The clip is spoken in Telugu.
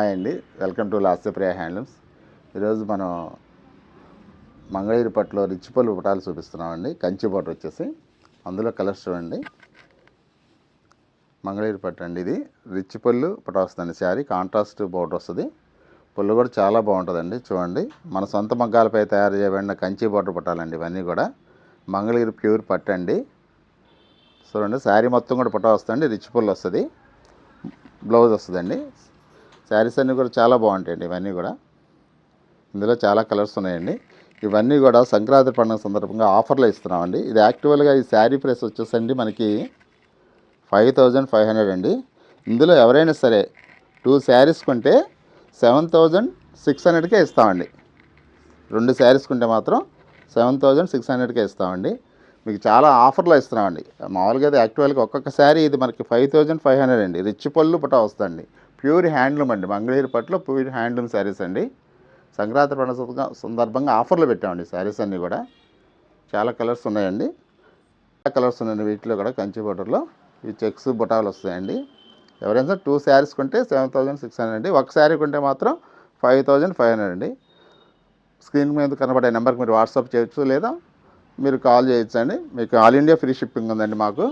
హాయ్ అండి, వెల్కమ్ టు లాస్యప్రియ హ్యాండ్లూమ్స్. ఈరోజు మనం మంగళగిరి పట్టులో రిచ్ పళ్ళు బుటాలు చూపిస్తున్నామండి. కంచి బోర్డర్ వచ్చేసి అందులో కలర్స్ చూడండి. మంగళగిరి పట్టు అండి, ఇది రిచ్ పళ్ళు బుటా వస్తుందండి. శారీ కాంట్రాస్ట్ బోర్డర్ వస్తుంది. పళ్ళు కూడా చాలా బాగుంటుందండి. చూడండి, మన సొంత మగ్గాలపై తయారు చేయబడిన కంచి బోర్డర్ బుటాలండి. ఇవన్నీ కూడా మంగళగిరి ప్యూర్ పట్టు అండి. చూడండి, శారీ మొత్తం కూడా బుటా వస్తుందండి. రిచ్ పళ్ళు వస్తుంది, బ్లౌజ్ వస్తుందండి. శారీస్ అన్నీ కూడా చాలా బాగుంటాయండి. ఇవన్నీ కూడా ఇందులో చాలా కలర్స్ ఉన్నాయండి. ఇవన్నీ కూడా సంక్రాంతి పండుగ సందర్భంగా ఆఫర్లో ఇస్తున్నామండి. ఇది యాక్చువల్గా ఈ శారీ ప్రైస్ వచ్చేసండి మనకి 5500 అండి. ఇందులో ఎవరైనా సరే 2 శారీస్ కొంటే 7600కే ఇస్తామండి. 2 శారీస్ కొంటే మాత్రం 7600కే ఇస్తామండి. మీకు చాలా ఆఫర్లో ఇస్తున్నామండి. మామూలుగా అయితే యాక్చువల్గా ఒక్కొక్క శారీ ఇది మనకి 5500 అండి. రిచ్ పళ్ళు పుటా వస్తుందండి. ప్యూర్ హ్యాండ్లూమ్ అండి. మంగళగిరి పట్టులో ప్యూర్ హ్యాండ్లూమ్ శారీస్ అండి. సంక్రాంతి పండుగ సందర్భంగా ఆఫర్లో పెట్టామండి. శారీస్ అన్నీ కూడా చాలా కలర్స్ ఉన్నాయండి. చాలా కలర్స్ ఉన్నాయండి. వీటిలో కూడా కంచి బోర్డర్లో ఈ చెక్స్ బుటాలు వస్తాయండి. ఎవరైనా 2 శారీస్ కొంటే 7600 అండి. ఒక శారీ కొంటే మాత్రం 5500 అండి. స్క్రీన్ మీద కనబడే నెంబర్కి మీరు వాట్సాప్ చేయొచ్చు, లేదా మీరు కాల్ చేయొచ్చు అండి. మీకు ఆల్ ఇండియా ఫ్రీ షిప్పింగ్ ఉందండి మాకు.